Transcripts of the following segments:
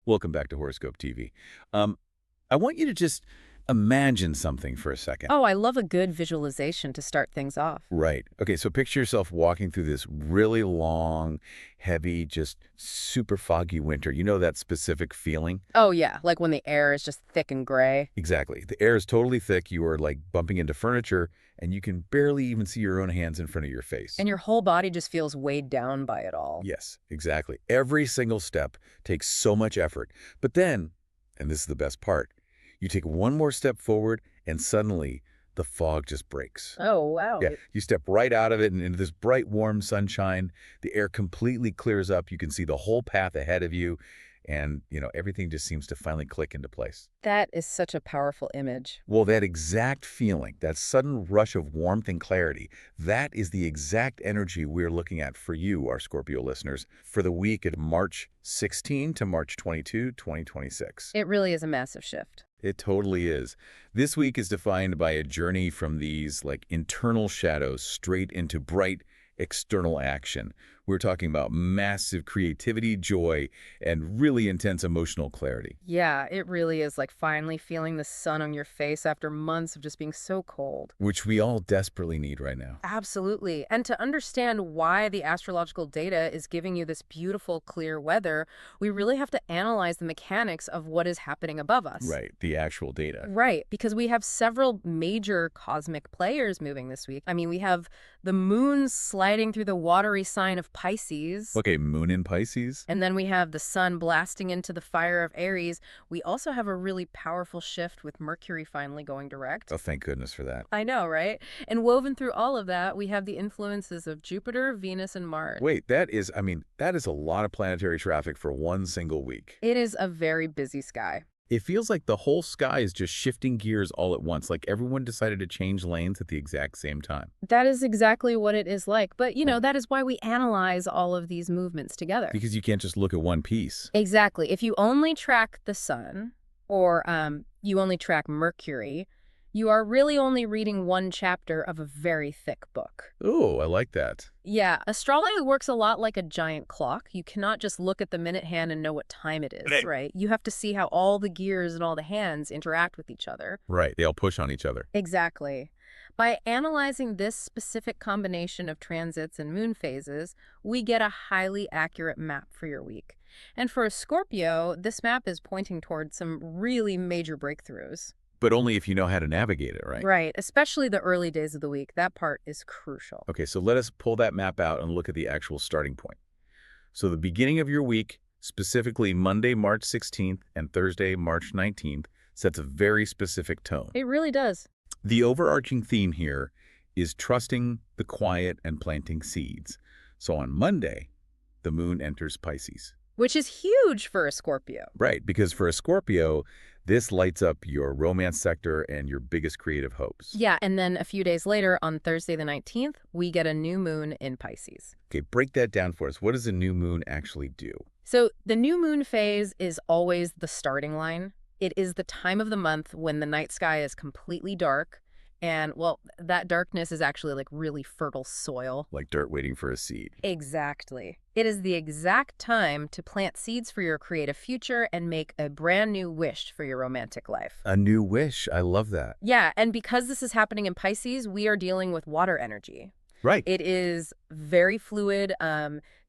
Welcome back to Horoscope TV. I want you to just imagine something for a second. Oh, I love a good visualization to start things off. Right. Okay, so picture yourself walking through this really long, heavy, just super foggy winter. You know that specific feeling? Oh, yeah, like when the air is just thick and gray. Exactly. The air is totally thick. You are like bumping into furniture, and you can barely even see your own hands in front of your face. And your whole body just feels weighed down by it all. Yes, exactly. Every single step takes so much effort. But then, and this is the best part, you take one more step forward, and suddenly the fog just breaks. Oh, wow. Yeah, you step right out of it and into this bright, warm sunshine. The air completely clears up. You can see the whole path ahead of you, and, everything just seems to finally click into place. That is such a powerful image. Well, that exact feeling, that sudden rush of warmth and clarity, that is the exact energy we're looking at for you, our Scorpio listeners, for the week of March 16 to March 22, 2026. It really is a massive shift. It totally is. This week is defined by a journey from these internal shadows straight into bright external action. We're talking about massive creativity, joy, and really intense emotional clarity. Yeah, it really is like finally feeling the sun on your face after months of just being so cold. Which we all desperately need right now. Absolutely. And to understand why the astrological data is giving you this beautiful, clear weather, we really have to analyze the mechanics of what is happening above us. Right, the actual data. Right, because we have several major cosmic players moving this week. I mean, we have the moon sliding through the watery sign of Pisces. Okay, moon in Pisces? And then we have the sun blasting into the fire of Aries. We also have a really powerful shift with Mercury finally going direct. Oh, thank goodness for that. I know, right? And woven through all of that, we have the influences of Jupiter, Venus, and Mars. Wait, that is a lot of planetary traffic for one single week. It is a very busy sky. It feels like the whole sky is just shifting gears all at once, like everyone decided to change lanes at the exact same time. That is exactly what it is like. But, that is why we analyze all of these movements together. Because you can't just look at one piece. Exactly. If you only track the sun or you only track Mercury, you are really only reading one chapter of a very thick book. Oh, I like that. Yeah, astrology works a lot like a giant clock. You cannot just look at the minute hand and know what time it is, right? You have to see how all the gears and all the hands interact with each other. Right, they all push on each other. Exactly. By analyzing this specific combination of transits and moon phases, we get a highly accurate map for your week. And for a Scorpio, this map is pointing towards some really major breakthroughs. But only if you know how to navigate it, right? Right, especially the early days of the week. That part is crucial. Okay, so let us pull that map out and look at the actual starting point. So the beginning of your week, specifically Monday, March 16th and Thursday, March 19th, sets a very specific tone. It really does. The overarching theme here is trusting the quiet and planting seeds. So on Monday, the moon enters Pisces. Which is huge for a Scorpio. Right, because for a Scorpio, this lights up your romance sector and your biggest creative hopes. Yeah, and then a few days later, on Thursday the 19th, we get a new moon in Pisces. Okay, break that down for us. What does a new moon actually do? So the new moon phase is always the starting line. It is the time of the month when the night sky is completely dark. And, well, that darkness is actually like really fertile soil. Like dirt waiting for a seed. Exactly. It is the exact time to plant seeds for your creative future and make a brand new wish for your romantic life. A new wish. I love that. Yeah, and because this is happening in Pisces, we are dealing with water energy. Right. It is very fluid,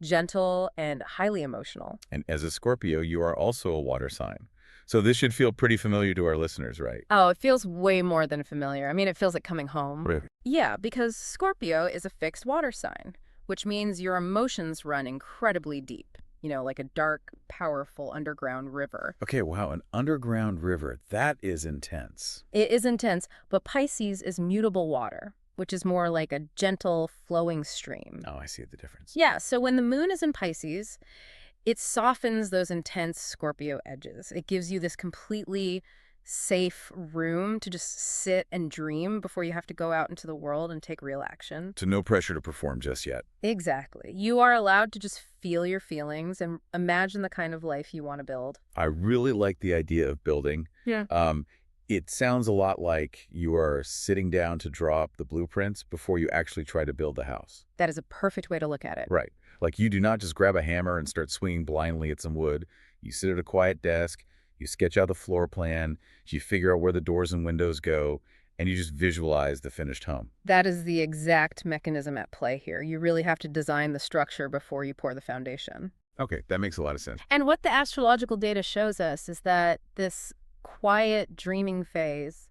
gentle, and highly emotional. And as a Scorpio, you are also a water sign. So this should feel pretty familiar to our listeners, right? Oh, it feels way more than familiar. I mean, it feels like coming home. Really? Yeah, because Scorpio is a fixed water sign, which means your emotions run incredibly deep. Like a dark, powerful underground river. Okay, wow, an underground river. That is intense. It is intense, but Pisces is mutable water, which is more like a gentle, flowing stream. Oh, I see the difference. Yeah, so when the moon is in Pisces, it softens those intense Scorpio edges. It gives you this completely safe room to just sit and dream before you have to go out into the world and take real action. So no pressure to perform just yet. Exactly. You are allowed to just feel your feelings and imagine the kind of life you want to build. I really like the idea of building. Yeah. It sounds a lot like you are sitting down to draw up the blueprints before you actually try to build the house. That is a perfect way to look at it. Right. Like you do not just grab a hammer and start swinging blindly at some wood. You sit at a quiet desk, you sketch out the floor plan, you figure out where the doors and windows go, and you just visualize the finished home. That is the exact mechanism at play here. You really have to design the structure before you pour the foundation. Okay, that makes a lot of sense. And what the astrological data shows us is that this quiet dreaming phase,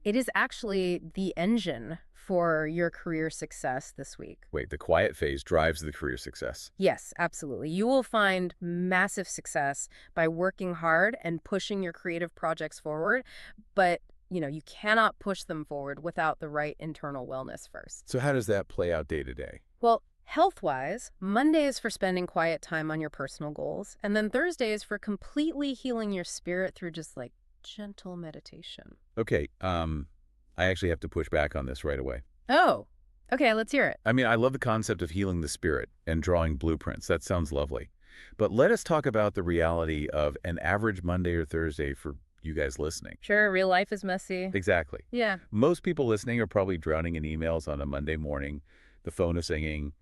it is actually the engine for your career success this week. Wait, the quiet phase drives the career success. Yes, absolutely. You will find massive success by working hard and pushing your creative projects forward, but you cannot push them forward without the right internal wellness first. So how does that play out day to day? Well, health-wise, Monday is for spending quiet time on your personal goals, and then Thursday is for completely healing your spirit through just like gentle meditation. Okay, I actually have to push back on this right away. Oh, okay, let's hear it. I mean, I love the concept of healing the spirit and drawing blueprints. That sounds lovely. But let us talk about the reality of an average Monday or Thursday for you guys listening. Sure, real life is messy. Exactly. Yeah. Most people listening are probably drowning in emails on a Monday morning. The phone is singing.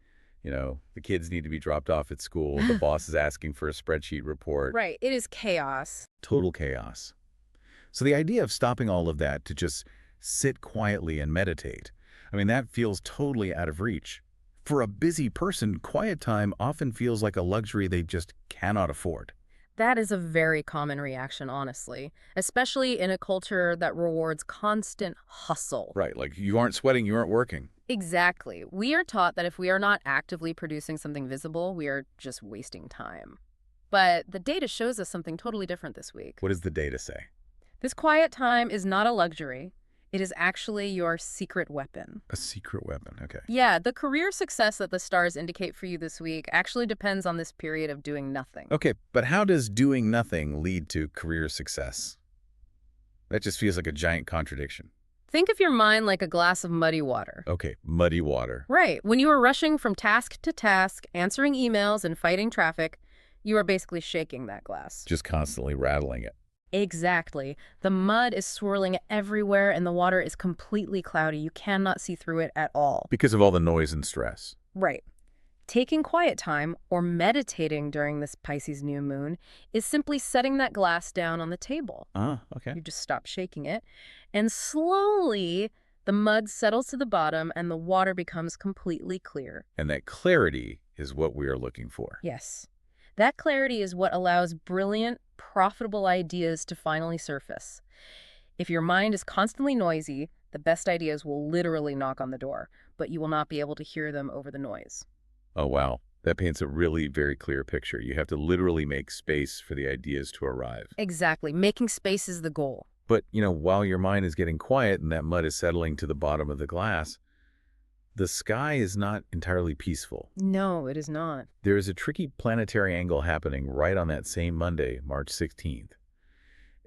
The kids need to be dropped off at school. The boss is asking for a spreadsheet report. Right, it is chaos. Total chaos. So the idea of stopping all of that to just sit quietly and meditate, I mean, that feels totally out of reach. For a busy person, quiet time often feels like a luxury they just cannot afford. That is a very common reaction, honestly, especially in a culture that rewards constant hustle. Right, like you aren't sweating, you aren't working. Exactly. We are taught that if we are not actively producing something visible, we are just wasting time. But the data shows us something totally different this week. What does the data say? This quiet time is not a luxury. It is actually your secret weapon. A secret weapon, okay. Yeah, the career success that the stars indicate for you this week actually depends on this period of doing nothing. Okay, but how does doing nothing lead to career success? That just feels like a giant contradiction. Think of your mind like a glass of muddy water. Okay, muddy water. Right. When you are rushing from task to task, answering emails and fighting traffic, you are basically shaking that glass. Just constantly rattling it. Exactly. The mud is swirling everywhere and the water is completely cloudy. You cannot see through it at all. Because of all the noise and stress. Right. Taking quiet time or meditating during this Pisces new moon is simply setting that glass down on the table. Okay. You just stop shaking it, and slowly the mud settles to the bottom and the water becomes completely clear. And that clarity is what we are looking for. Yes. That clarity is what allows brilliant, profitable ideas to finally surface. If your mind is constantly noisy, the best ideas will literally knock on the door, but you will not be able to hear them over the noise. Oh, wow. That paints a really very clear picture. You have to literally make space for the ideas to arrive. Exactly. Making space is the goal. But, while your mind is getting quiet and that mud is settling to the bottom of the glass, the sky is not entirely peaceful. No, it is not. There is a tricky planetary angle happening right on that same Monday, March 16th.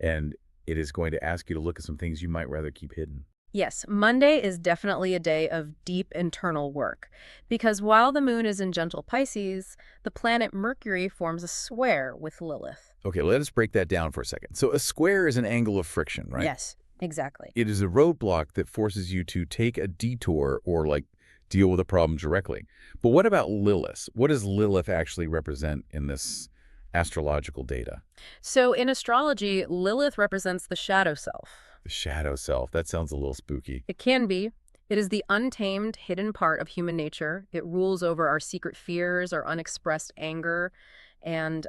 And it is going to ask you to look at some things you might rather keep hidden. Yes, Monday is definitely a day of deep internal work, because while the moon is in gentle Pisces, the planet Mercury forms a square with Lilith. Okay, let us break that down for a second. So a square is an angle of friction, right? Yes, exactly. It is a roadblock that forces you to take a detour or deal with a problem directly. But what about Lilith? What does Lilith actually represent in this astrological data? So in astrology, Lilith represents the shadow self. The shadow self. That sounds a little spooky. It can be. It is the untamed, hidden part of human nature. It rules over our secret fears, our unexpressed anger, and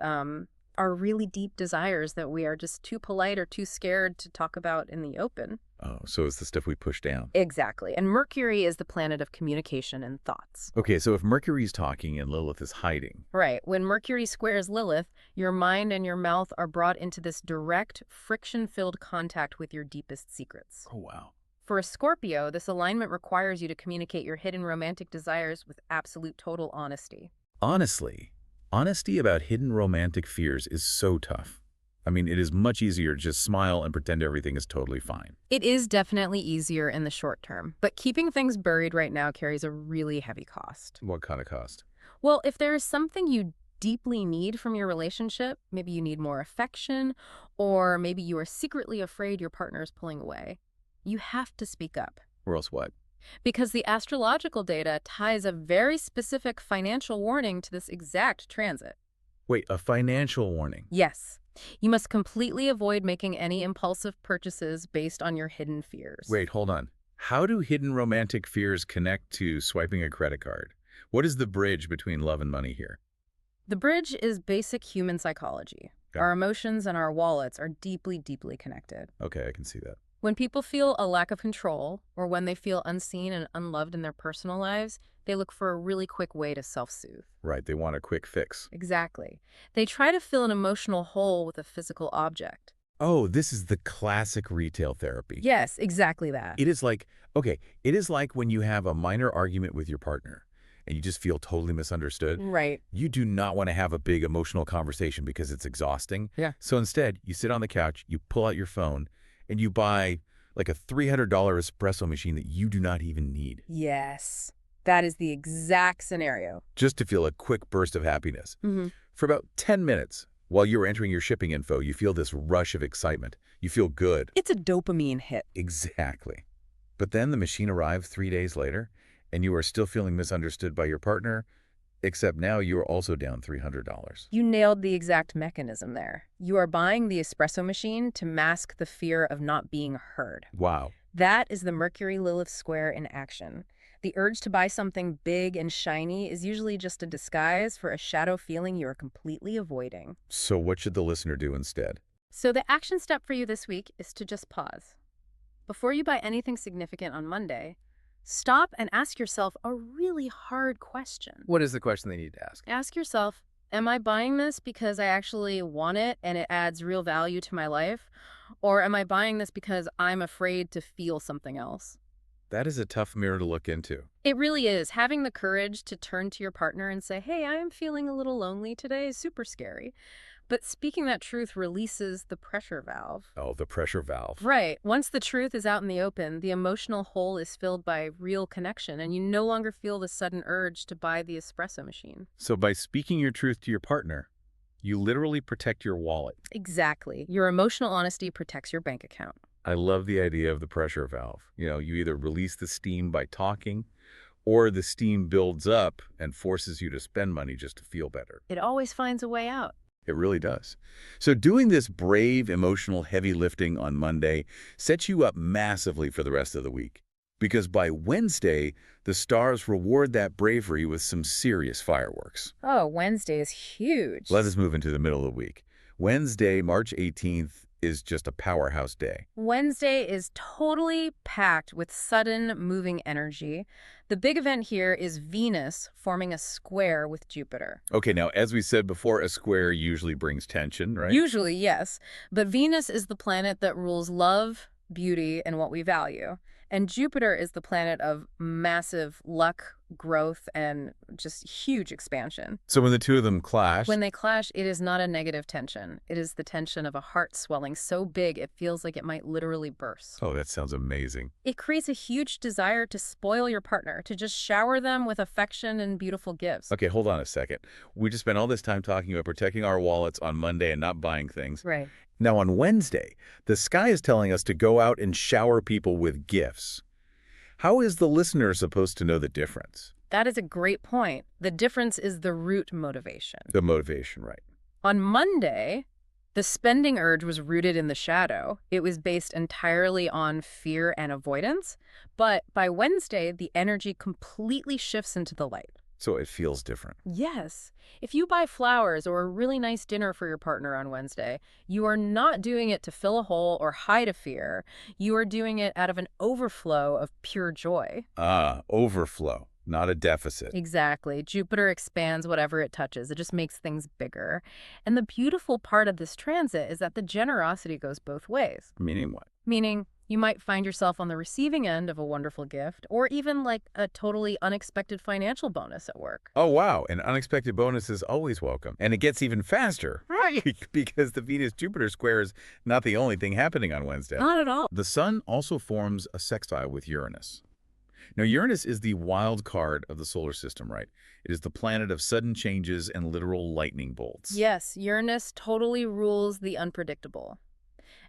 our really deep desires that we are just too polite or too scared to talk about in the open. Oh, so it's the stuff we push down. Exactly. And Mercury is the planet of communication and thoughts. Okay, so if Mercury's talking and Lilith is hiding. Right. When Mercury squares Lilith, your mind and your mouth are brought into this direct, friction-filled contact with your deepest secrets. Oh, wow. For a Scorpio, this alignment requires you to communicate your hidden romantic desires with absolute total honesty. Honestly, honesty about hidden romantic fears is so tough. I mean, it is much easier to just smile and pretend everything is totally fine. It is definitely easier in the short term, but keeping things buried right now carries a really heavy cost. What kind of cost? Well, if there is something you deeply need from your relationship, maybe you need more affection, or maybe you are secretly afraid your partner is pulling away, you have to speak up. Or else what? Because the astrological data ties a very specific financial warning to this exact transit. Wait, a financial warning. Yes. You must completely avoid making any impulsive purchases based on your hidden fears. Wait, hold on. How do hidden romantic fears connect to swiping a credit card? What is the bridge between love and money here? The bridge is basic human psychology. Got Our it. emotions and our wallets are deeply, deeply connected. Okay, I can see that. When people feel a lack of control, or when they feel unseen and unloved in their personal lives, they look for a really quick way to self-soothe. Right, they want a quick fix. Exactly. They try to fill an emotional hole with a physical object. Oh, this is the classic retail therapy. Yes, exactly that. It is like, okay, it is like when you have a minor argument with your partner and you just feel totally misunderstood. Right. You do not want to have a big emotional conversation because it's exhausting. Yeah. So instead, you sit on the couch, you pull out your phone, and you buy like a $300 espresso machine that you do not even need, Yes. That is the exact scenario. just to feel a quick burst of happiness. Mm-hmm. For about 10 minutes, while you're entering your shipping info, you feel this rush of excitement. You feel good. It's a dopamine hit. Exactly. But then the machine arrives 3 days later, and you are still feeling misunderstood by your partner, except now you are also down $300. You nailed the exact mechanism there. You are buying the espresso machine to mask the fear of not being heard. Wow. That is the Mercury-Lilith square in action. The urge to buy something big and shiny is usually just a disguise for a shadow feeling you are completely avoiding. So what should the listener do instead? So the action step for you this week is to just pause. Before you buy anything significant on Monday, stop and ask yourself a really hard question. What is the question they need to ask? Ask yourself, am I buying this because I actually want it and it adds real value to my life? Or am I buying this because I'm afraid to feel something else? That is a tough mirror to look into. It really is. Having the courage to turn to your partner and say, hey, I am feeling a little lonely today is super scary. But speaking that truth releases the pressure valve. Oh, the pressure valve. Right. Once the truth is out in the open, the emotional hole is filled by real connection, and you no longer feel the sudden urge to buy the espresso machine. So by speaking your truth to your partner, you literally protect your wallet. Exactly. Your emotional honesty protects your bank account. I love the idea of the pressure valve. You know, you either release the steam by talking, or the steam builds up and forces you to spend money just to feel better. It always finds a way out. It really does. So doing this brave, emotional, heavy lifting on Monday sets you up massively for the rest of the week. Because by Wednesday, the stars reward that bravery with some serious fireworks. Oh, Wednesday is huge. Let us move into the middle of the week. Wednesday, March 18th, is just a powerhouse day. Wednesday is totally packed with sudden moving energy. The big event here is Venus forming a square with Jupiter. Okay, now, as we said before, a square usually brings tension, right? Usually, yes. But Venus is the planet that rules love, beauty, and what we value. And Jupiter is the planet of massive luck, growth, and just huge expansion. So when the two of them clash, When they clash, it is not a negative tension. It is the tension of a heart swelling so big it feels like it might literally burst. oh, that sounds amazing. It creates a huge desire to spoil your partner, to just shower them with affection and beautiful gifts. Okay, hold on a second. We just spent all this time talking about protecting our wallets on Monday and not buying things. Right. Now on Wednesday, the sky is telling us to go out and shower people with gifts. How is the listener supposed to know the difference? That is a great point. The difference is the root motivation. The motivation, right? On Monday, the spending urge was rooted in the shadow. It was based entirely on fear and avoidance. But by Wednesday, the energy completely shifts into the light. So it feels different. Yes. If you buy flowers or a really nice dinner for your partner on Wednesday, you are not doing it to fill a hole or hide a fear. You are doing it out of an overflow of pure joy. Ah, overflow, not a deficit. Exactly. Jupiter expands whatever it touches. It just makes things bigger. And the beautiful part of this transit is that the generosity goes both ways. Meaning what? Meaning, you might find yourself on the receiving end of a wonderful gift, or even like a totally unexpected financial bonus at work. Oh, wow. An unexpected bonus is always welcome. And it gets even faster. Right. Because the Venus-Jupiter square is not the only thing happening on Wednesday. Not at all. The sun also forms a sextile with Uranus. Now, Uranus is the wild card of the solar system, right? It is the planet of sudden changes and literal lightning bolts. Yes, Uranus totally rules the unpredictable.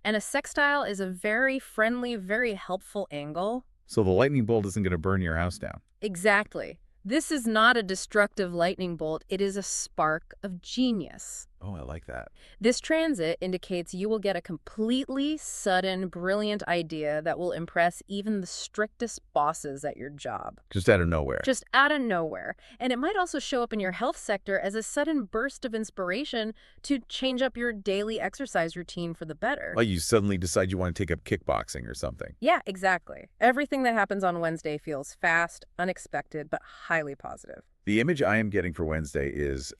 And a sextile is a very friendly, very helpful angle. So the lightning bolt isn't going to burn your house down. Exactly. This is not a destructive lightning bolt. It is a spark of genius. Oh, I like that. This transit indicates you will get a completely sudden, brilliant idea that will impress even the strictest bosses at your job. Just out of nowhere. Just out of nowhere. And it might also show up in your health sector as a sudden burst of inspiration to change up your daily exercise routine for the better. Like you suddenly decide you want to take up kickboxing or something. Yeah, exactly. Everything that happens on Wednesday feels fast, unexpected, but highly positive. The image I am getting for Wednesday is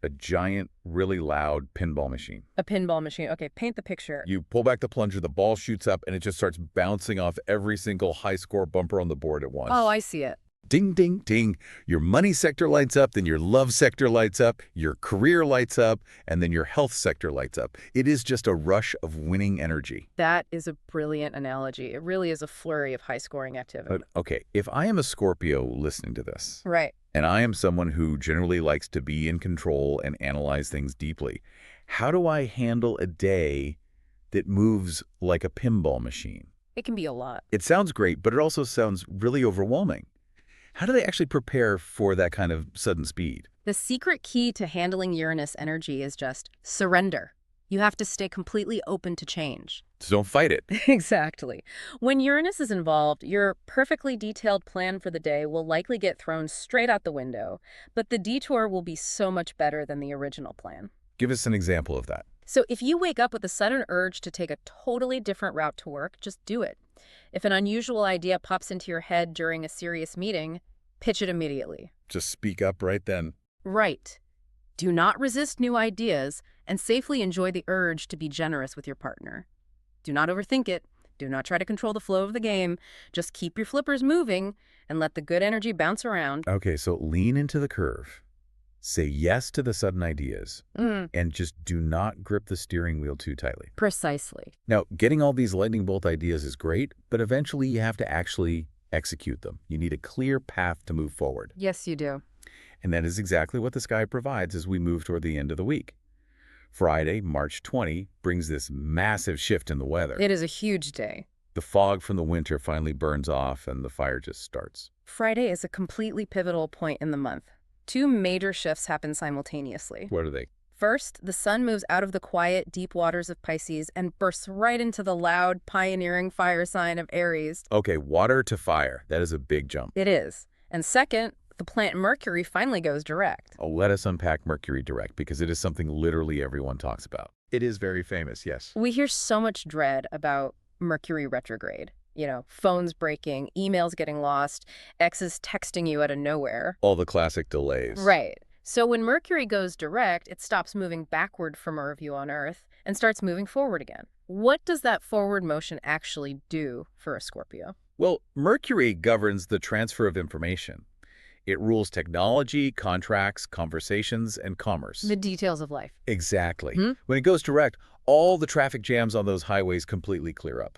a giant, really loud pinball machine. A pinball machine. Okay, paint the picture. You pull back the plunger, the ball shoots up, and it just starts bouncing off every single high-score bumper on the board at once. Oh, I see it. Ding, ding, ding. Your money sector lights up, then your love sector lights up, your career lights up, and then your health sector lights up. It is just a rush of winning energy. That is a brilliant analogy. It really is a flurry of high-scoring activity. But, okay, if I am a Scorpio listening to this, Right. and I am someone who generally likes to be in control and analyze things deeply, how do I handle a day that moves like a pinball machine? It can be a lot. It sounds great, but it also sounds really overwhelming. How do they actually prepare for that kind of sudden speed? The secret key to handling Uranus energy is just surrender. You have to stay completely open to change. So don't fight it. Exactly. When Uranus is involved, your perfectly detailed plan for the day will likely get thrown straight out the window, but the detour will be so much better than the original plan. Give us an example of that. So if you wake up with a sudden urge to take a totally different route to work, just do it. If an unusual idea pops into your head during a serious meeting, pitch it immediately. Just speak up right then. Right. Do not resist new ideas and safely enjoy the urge to be generous with your partner. Do not overthink it. Do not try to control the flow of the game. Just keep your flippers moving and let the good energy bounce around. Okay, so lean into the curve. Say yes to the sudden ideas. And just do not grip the steering wheel too tightly. Precisely. Now, getting all these lightning bolt ideas is great, but eventually you have to actually execute them. You need a clear path to move forward. Yes, you do. And that is exactly what the sky provides as we move toward the end of the week. Friday, March 20, brings this massive shift in the weather. It is a huge day. The fog from the winter finally burns off and the fire just starts. Friday is a completely pivotal point in the month. Two major shifts happen simultaneously. What are they? First, the sun moves out of the quiet, deep waters of Pisces and bursts right into the loud, pioneering fire sign of Aries. Okay, water to fire. That is a big jump. It is. And second, the planet Mercury finally goes direct. Oh, let us unpack Mercury direct because it is something literally everyone talks about. It is very famous, yes. We hear so much dread about Mercury retrograde. You know, phones breaking, emails getting lost, exes texting you out of nowhere. All the classic delays. Right. So when Mercury goes direct, it stops moving backward from our view on Earth and starts moving forward again. What does that forward motion actually do for a Scorpio? Well, Mercury governs the transfer of information. It rules technology, contracts, conversations, and commerce. The details of life. Exactly. When it goes direct, all the traffic jams on those highways completely clear up.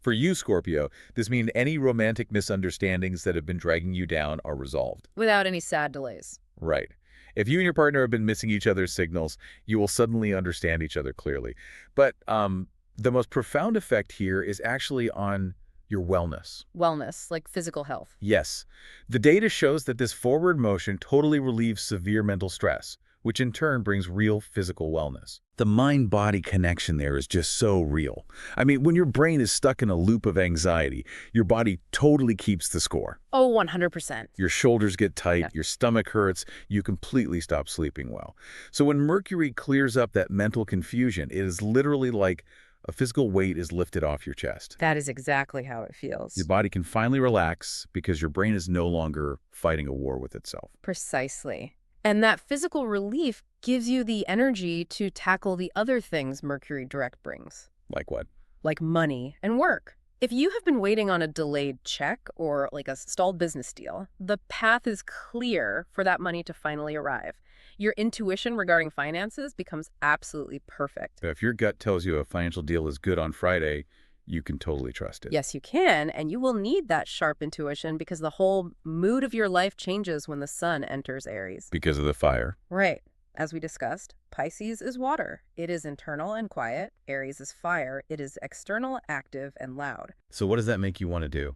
For you, Scorpio, this means any romantic misunderstandings that have been dragging you down are resolved. Without any sad delays. Right. If you and your partner have been missing each other's signals, you will suddenly understand each other clearly. But the most profound effect here is actually on your wellness. Wellness, like physical health. Yes. The data shows that this forward motion totally relieves severe mental stress, which in turn brings real physical wellness. The mind-body connection there is just so real. I mean, when your brain is stuck in a loop of anxiety, your body totally keeps the score. Oh, 100%. Your shoulders get tight, Yeah. your stomach hurts, you completely stop sleeping well. So when Mercury clears up that mental confusion, it is literally like a physical weight is lifted off your chest. That is exactly how it feels. Your body can finally relax because your brain is no longer fighting a war with itself. Precisely. And that physical relief gives you the energy to tackle the other things Mercury direct brings. Like what? Like money and work. If you have been waiting on a delayed check or like a stalled business deal, the path is clear for that money to finally arrive. Your intuition regarding finances becomes absolutely perfect. If your gut tells you a financial deal is good on Friday, you can totally trust it. Yes, you can, and you will need that sharp intuition because the whole mood of your life changes when the sun enters Aries. Because of the fire. Right. As we discussed, Pisces is water. It is internal and quiet. Aries is fire. It is external, active, and loud. So what does that make you want to do?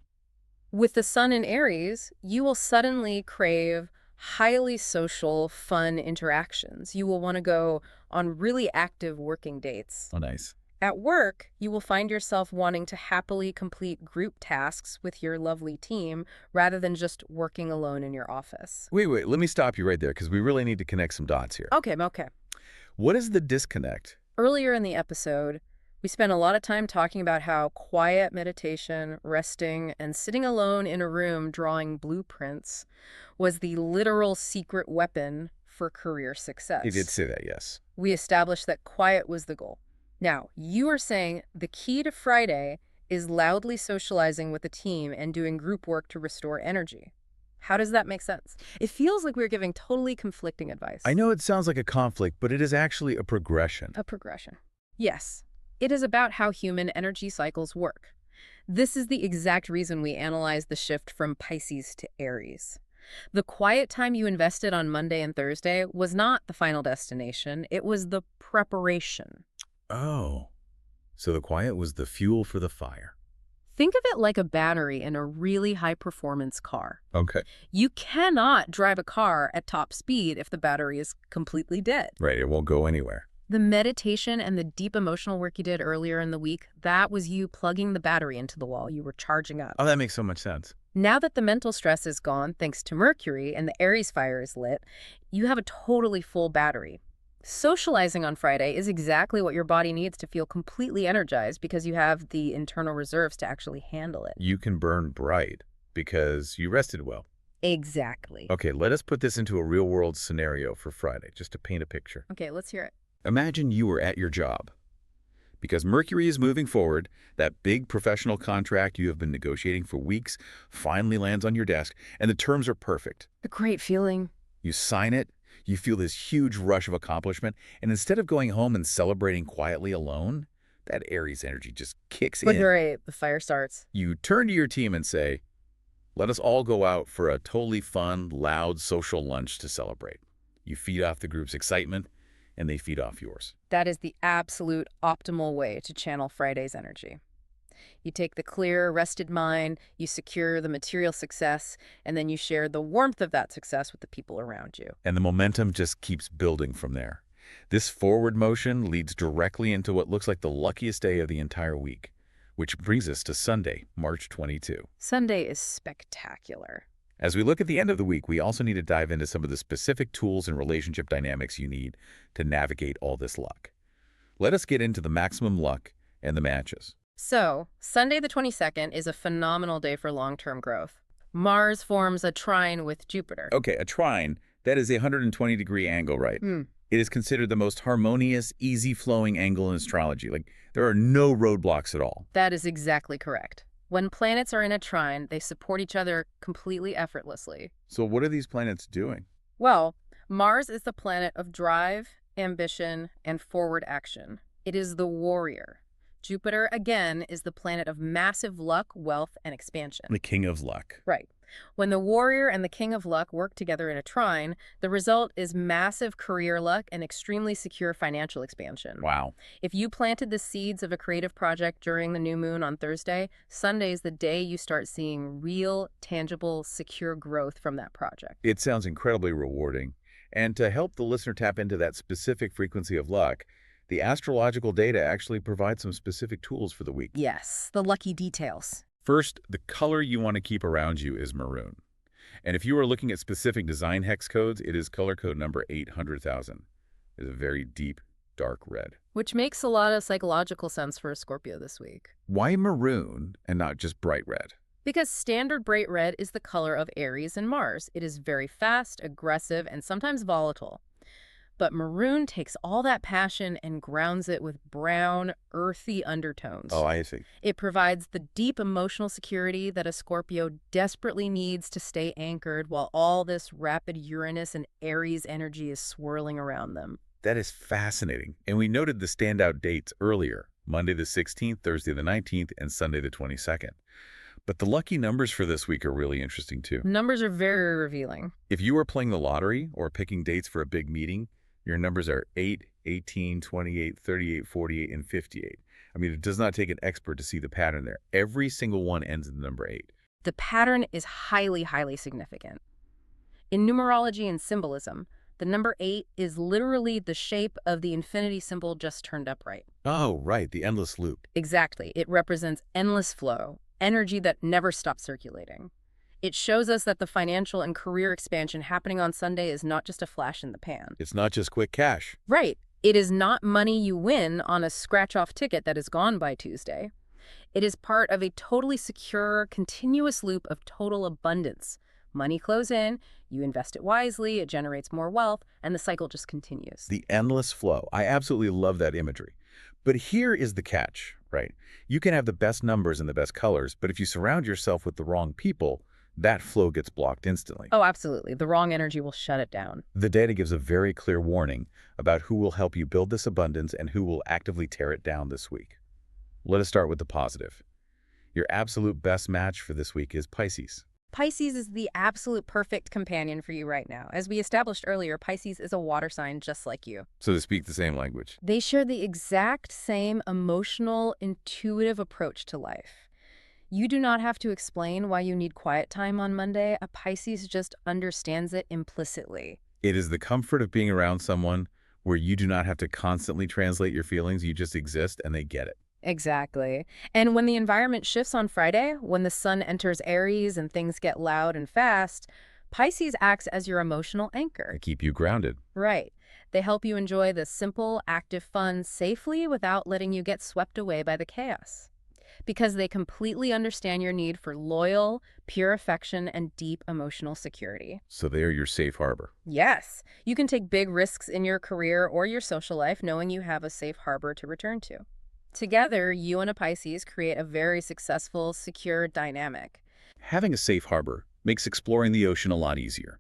With the sun in Aries, you will suddenly crave highly social, fun interactions. You will want to go on really active working dates. Oh, nice. At work, you will find yourself wanting to happily complete group tasks with your lovely team rather than just working alone in your office. Wait, let me stop you right there because we really need to connect some dots here. Okay. What is the disconnect? Earlier in the episode, we spent a lot of time talking about how quiet meditation, resting, and sitting alone in a room drawing blueprints was the literal secret weapon for career You did success. say that, yes. We established that quiet was the goal. Now, you are saying the key to Friday is loudly socializing with the team and doing group work to restore energy. How does that make sense? It feels like we're giving totally conflicting advice. I know it sounds like a conflict, but it is actually a progression. A progression. Yes, it is about how human energy cycles work. This is the exact reason we analyzed the shift from Pisces to Aries. The quiet time you invested on Monday and Thursday was not the final destination, it was the preparation. Oh, so the quiet was the fuel for the fire. Think of it like a battery in a really high-performance car. Okay. You cannot drive a car at top speed if the battery is completely dead. Right, it won't go anywhere. The meditation and the deep emotional work you did earlier in the week, that was you plugging the battery into the wall. You were charging up. Oh, that makes so much sense. Now that the mental stress is gone, thanks to Mercury, and the Aries fire is lit, you have a totally full battery. Socializing on Friday is exactly what your body needs to feel completely energized because you have the internal reserves to actually handle it. You can burn bright because you rested well. Exactly. Okay, let us put this into a real-world scenario for Friday, just to paint a picture. Okay, let's hear it. Imagine you were at your job. Because Mercury is moving forward, that big professional contract you have been negotiating for weeks finally lands on your desk, and the terms are perfect. A great feeling. You sign it, you feel this huge rush of accomplishment, and instead of going home and celebrating quietly alone, that Aries energy just kicks But in. great, the fire starts. You turn to your team and say, let us all go out for a totally fun, loud social lunch to celebrate. You feed off the group's excitement, and they feed off yours. That is the absolute optimal way to channel Friday's energy. You take the clear, rested mind, you secure the material success, and then you share the warmth of that success with the people around you. And the momentum just keeps building from there. This forward motion leads directly into what looks like the luckiest day of the entire week, which brings us to Sunday, March 22. Sunday is spectacular. As we look at the end of the week, we also need to dive into some of the specific tools and relationship dynamics you need to navigate all this luck. Let us get into the maximum luck and the matches. So, Sunday the 22nd is a phenomenal day for long-term growth. Mars forms a trine with Jupiter. Okay, a trine, that is a 120-degree angle, right? It is considered the most harmonious, easy-flowing angle in astrology. Like, there are no roadblocks at all. That is exactly correct. When planets are in a trine, they support each other completely effortlessly. So what are these planets doing? Well, Mars is the planet of drive, ambition, and forward action. It is the warrior. Jupiter, again, is the planet of massive luck, wealth, and expansion. The king of luck. Right. When the warrior and the king of luck work together in a trine, the result is massive career luck and extremely secure financial expansion. Wow. If you planted the seeds of a creative project during the new moon on Thursday, Sunday is the day you start seeing real, tangible, secure growth from that project. It sounds incredibly rewarding. And to help the listener tap into that specific frequency of luck, the astrological data actually provides some specific tools for the week. Yes, the lucky details. First, the color you want to keep around you is maroon. And if you are looking at specific design hex codes, it is color code number 800,000. It's a very deep, dark red. Which makes a lot of psychological sense for a Scorpio this week. Why maroon and not just bright red? Because standard bright red is the color of Aries and Mars. It is very fast, aggressive, and sometimes volatile. But maroon takes all that passion and grounds it with brown, earthy undertones. Oh, I see. It provides the deep emotional security that a Scorpio desperately needs to stay anchored while all this rapid Uranus and Aries energy is swirling around them. That is fascinating. And we noted the standout dates earlier, Monday the 16th, Thursday the 19th, and Sunday the 22nd. But the lucky numbers for this week are really interesting too. Numbers are very revealing. If you are playing the lottery or picking dates for a big meeting, your numbers are 8, 18, 28, 38, 48, and 58. I mean, it does not take an expert to see the pattern there. Every single one ends in the number 8. The pattern is highly, highly significant. In numerology and symbolism, the number 8 is literally the shape of the infinity symbol just turned upright. Oh, right, the endless loop. Exactly. It represents endless flow, energy that never stops circulating. It shows us that the financial and career expansion happening on Sunday is not just a flash in the pan. It's not just quick cash. Right. It is not money you win on a scratch-off ticket that is gone by Tuesday. It is part of a totally secure, continuous loop of total abundance. Money flows in, you invest it wisely, it generates more wealth, and the cycle just continues. The endless flow. I absolutely love that imagery. But here is the catch, right? You can have the best numbers and the best colors, but if you surround yourself with the wrong people, that flow gets blocked instantly. Oh, absolutely. The wrong energy will shut it down. The data gives a very clear warning about who will help you build this abundance and who will actively tear it down this week. Let us start with the positive. Your absolute best match for this week is Pisces. Pisces is the absolute perfect companion for you right now. As we established earlier, Pisces is a water sign just like you. So they speak the same language. They share the exact same emotional, intuitive approach to life. You do not have to explain why you need quiet time on Monday. A Pisces just understands it implicitly. It is the comfort of being around someone where you do not have to constantly translate your feelings. You just exist and they get it. Exactly. And when the environment shifts on Friday, when the sun enters Aries and things get loud and fast, Pisces acts as your emotional anchor. They keep you grounded. Right. They help you enjoy the simple, active fun safely without letting you get swept away by the chaos. Because they completely understand your need for loyal, pure affection and deep emotional security. So they are your safe harbor. Yes, you can take big risks in your career or your social life knowing you have a safe harbor to return to. Together, you and a Pisces create a very successful, secure dynamic. Having a safe harbor makes exploring the ocean a lot easier.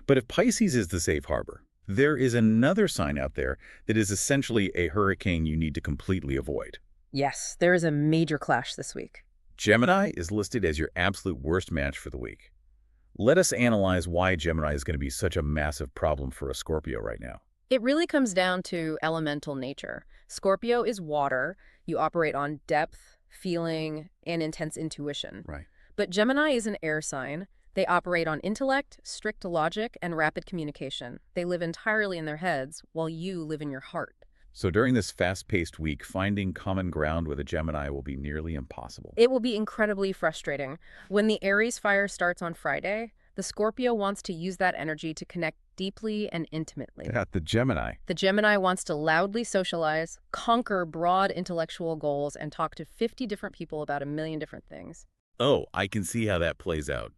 But if Pisces is the safe harbor, there is another sign out there that is essentially a hurricane you need to completely avoid. Yes, there is a major clash this week. Gemini is listed as your absolute worst match for the week. Let us analyze why Gemini is going to be such a massive problem for a Scorpio right now. It really comes down to elemental nature. Scorpio is water. You operate on depth, feeling, and intense intuition. Right. But Gemini is an air sign. They operate on intellect, strict logic, and rapid communication. They live entirely in their heads, while you live in your heart. So during this fast-paced week, finding common ground with a Gemini will be nearly impossible. It will be incredibly frustrating. When the Aries fire starts on Friday, the Scorpio wants to use that energy to connect deeply and intimately. At the Gemini. The Gemini wants to loudly socialize, conquer broad intellectual goals, and talk to 50 different people about a million different things. Oh, I can see how that plays out.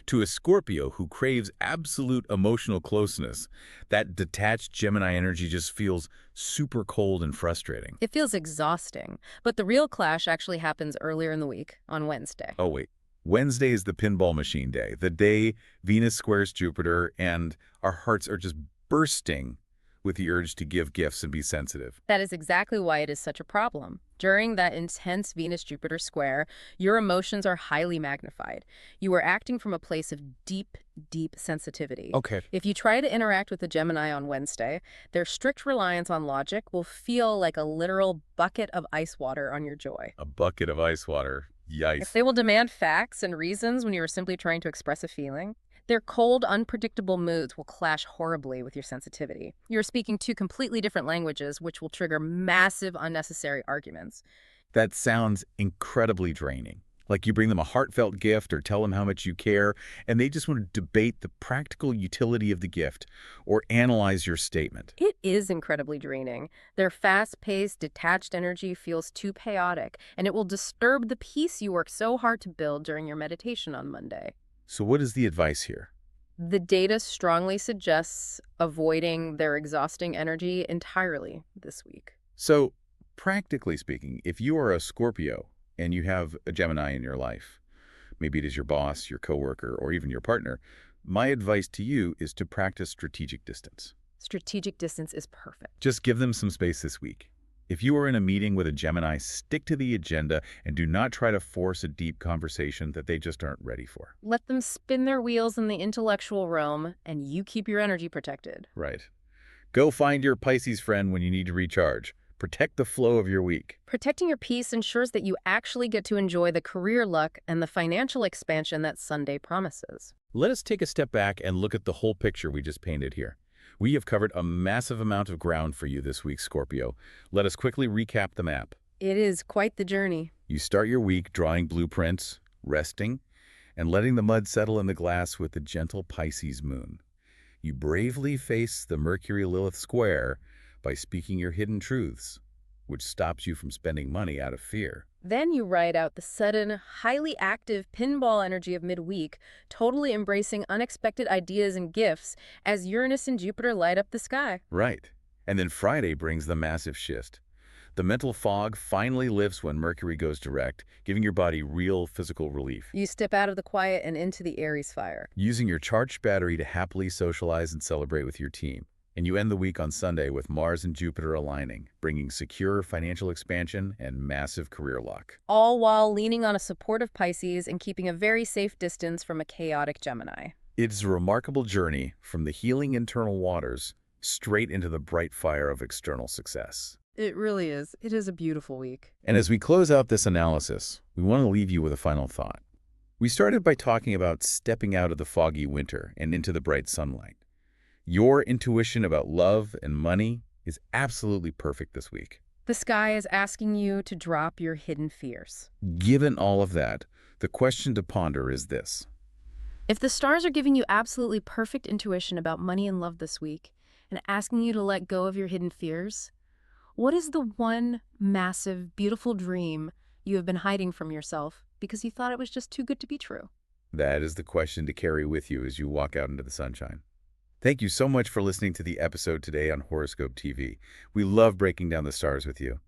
To a Scorpio who craves absolute emotional closeness, that detached Gemini energy just feels super cold and frustrating. It feels exhausting, but the real clash actually happens earlier in the week, on Wednesday. Oh, wait. Wednesday is the pinball machine day, the day Venus squares Jupiter, and our hearts are just bursting with the urge to give gifts and be sensitive. That is exactly why it is such a problem. During that intense Venus-Jupiter square, your emotions are highly magnified. You are acting from a place of deep, deep sensitivity. Okay. If you try to interact with the Gemini on Wednesday, their strict reliance on logic will feel like a literal bucket of ice water on your joy. A bucket of ice water. Yikes. They will demand facts and reasons when you are simply trying to express a feeling. Their cold, unpredictable moods will clash horribly with your sensitivity. You're speaking two completely different languages, which will trigger massive, unnecessary arguments. That sounds incredibly draining. Like you bring them a heartfelt gift or tell them how much you care, and they just want to debate the practical utility of the gift or analyze your statement. It is incredibly draining. Their fast-paced, detached energy feels too chaotic, and it will disturb the peace you work so hard to build during your meditation on Monday. So what is the advice here? The data strongly suggests avoiding their exhausting energy entirely this week. So, practically speaking, if you are a Scorpio and you have a Gemini in your life, maybe it is your boss, your coworker, or even your partner, my advice to you is to practice strategic distance. Strategic distance is perfect. Just give them some space this week. If you are in a meeting with a Gemini, stick to the agenda and do not try to force a deep conversation that they just aren't ready for. Let them spin their wheels in the intellectual realm, and you keep your energy protected. Right. Go find your Pisces friend when you need to recharge, Protect the flow of your week. Protecting your peace ensures that you actually get to enjoy the career luck and the financial expansion that Sunday promises. Let us take a step back and look at the whole picture we just painted here. We have covered a massive amount of ground for you this week, Scorpio. Let us quickly recap the map. It is quite the journey. You start your week drawing blueprints, resting, and letting the mud settle in the glass with the gentle Pisces moon. You bravely face the Mercury-Lilith square by speaking your hidden truths, which stops you from spending money out of fear. Then you ride out the sudden, highly active pinball energy of midweek, totally embracing unexpected ideas and gifts as Uranus and Jupiter light up the sky. Right. And then Friday brings the massive shift. The mental fog finally lifts when Mercury goes direct, giving your body real physical relief. You step out of the quiet and into the Aries fire. Using your charged battery to happily socialize and celebrate with your team. And you end the week on Sunday with Mars and Jupiter aligning, bringing secure financial expansion and massive career luck. All while leaning on a supportive Pisces and keeping a very safe distance from a chaotic Gemini. It's a remarkable journey from the healing internal waters straight into the bright fire of external success. It really is. It is a beautiful week. And as we close out this analysis, we want to leave you with a final thought. We started by talking about stepping out of the foggy winter and into the bright sunlight. Your intuition about love and money is absolutely perfect this week. The sky is asking you to drop your hidden fears. Given all of that, the question to ponder is this. If the stars are giving you absolutely perfect intuition about money and love this week and asking you to let go of your hidden fears, what is the one massive, beautiful dream you have been hiding from yourself because you thought it was just too good to be true? That is the question to carry with you as you walk out into the sunshine. Thank you so much for listening to the episode today on Horoscope TV. We love breaking down the stars with you.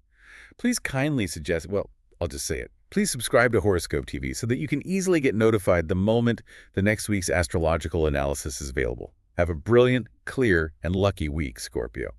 Please kindly suggest, well, I'll just say it. Please subscribe to Horoscope TV so that you can easily get notified the moment the next week's astrological analysis is available. Have a brilliant, clear, and lucky week, Scorpio.